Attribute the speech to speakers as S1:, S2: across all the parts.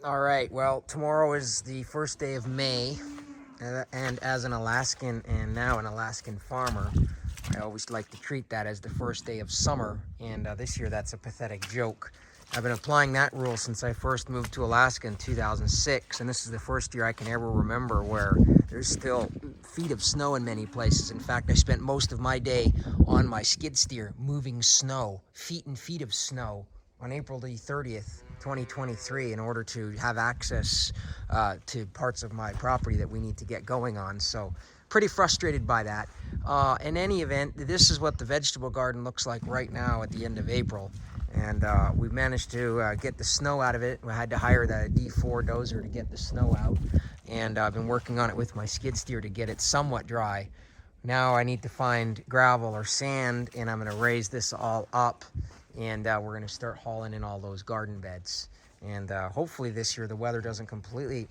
S1: All right, well, tomorrow is the first day of May, and as an Alaskan and now an Alaskan farmer, I always like to treat that as the first day of summer, and this year that's a pathetic joke. I've been applying that rule since I first moved to Alaska in 2006, and this is the first year I can ever remember where there's still feet of snow in many places. In fact, I spent most of my day on my skid steer moving snow, feet and feet of snow, on April the 30th, 2023, in order to have access to parts of my property that we need to get going on. So pretty frustrated by that. In any event, this is what the vegetable garden looks like right now at the end of April. And we've managed to get the snow out of it. We had to hire the D4 dozer to get the snow out. And I've been working on it with my skid steer to get it somewhat dry. Now I need to find gravel or sand, and I'm gonna raise this all up, and we're gonna start hauling in all those garden beds. And hopefully this year the weather doesn't completely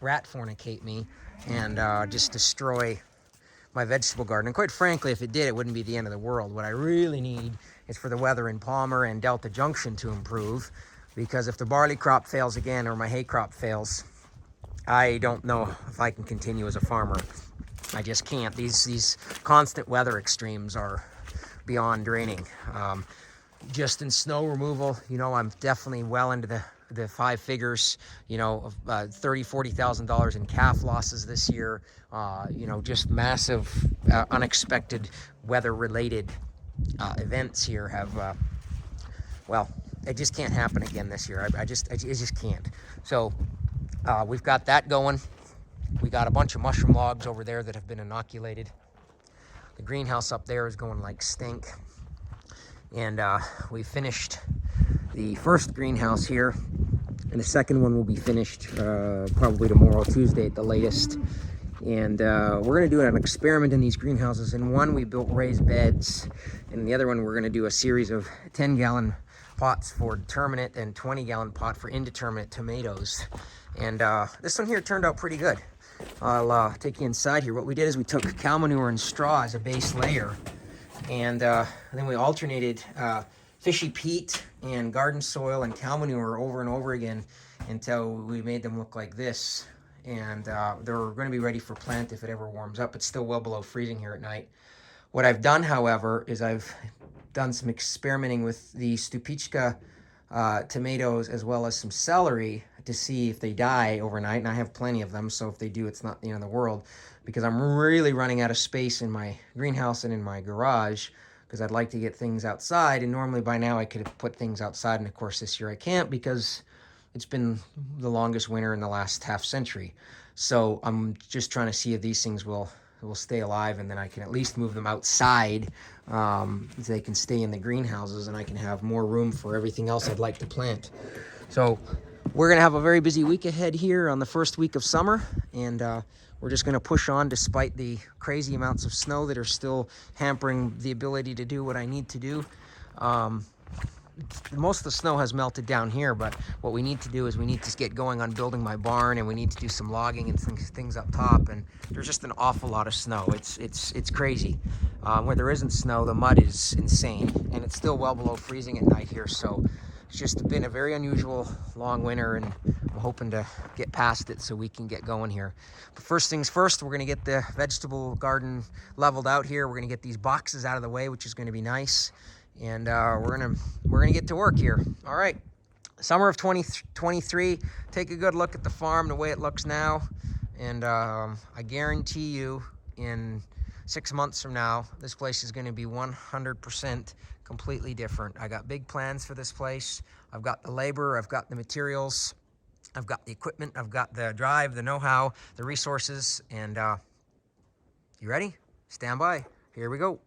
S1: rat fornicate me and just destroy my vegetable garden. And quite frankly, if it did, it wouldn't be the end of the world. What I really need is for the weather in Palmer and Delta Junction to improve, because if the barley crop fails again or my hay crop fails, I don't know if I can continue as a farmer. I just can't. These constant weather extremes are beyond draining. Just in snow removal, I'm definitely well into the five figures, of $30,000, $40,000 in calf losses this year. Just massive, unexpected weather-related events here have, it just can't happen again this year. It just can't. So we've got that going. We got a bunch of mushroom logs over there that have been inoculated. The greenhouse up there is going like stink. And we finished the first greenhouse here, and the second one will be finished probably tomorrow, Tuesday at the latest. And we're going to do an experiment in these greenhouses. In one, we built raised beds, and in the other one, we're going to do a series of 10-gallon pots for determinate and 20-gallon pot for indeterminate tomatoes. And this one here turned out pretty good. I'll take you inside here. What we did is we took cow manure and straw as a base layer, and then we alternated fishy peat and garden soil and cow manure over and over again until we made them look like this. And they're going to be ready for plant if it ever warms up. It's still well below freezing here at night. What I've done, however, is I've done some experimenting with the Stupichka tomatoes as well as some celery to see if they die overnight. And I have plenty of them, so if they do, it's not the end of the world, because I'm really running out of space in my greenhouse and in my garage, because I'd like to get things outside. And normally by now I could have put things outside, and of course this year I can't because it's been the longest winter in the last half century. So I'm just trying to see if these things will stay alive, and then I can at least move them outside so they can stay in the greenhouses, and I can have more room for everything else I'd like to plant. So we're going to have a very busy week ahead here on the first week of summer, and we're just going to push on despite the crazy amounts of snow that are still hampering the ability to do what I need to do. Most of the snow has melted down here, but what we need to do is we need to get going on building my barn, and we need to do some logging and things up top. And there's just an awful lot of snow. It's crazy. Where there isn't snow, the mud is insane, and it's still well below freezing at night here. So it's just been a very unusual long winter, and I'm hoping to get past it so we can get going here. But first things first, we're going to get the vegetable garden leveled out here. We're going to get these boxes out of the way, which is going to be nice. And we're gonna get to work here. All right, summer of 2023. Take a good look at the farm, the way it looks now, and I guarantee you, in 6 months from now, this place is going to be 100% completely different. I got big plans for this place. I've got the labor, I've got the materials, I've got the equipment, I've got the drive, the know-how, the resources, and you ready? Stand by. Here we go.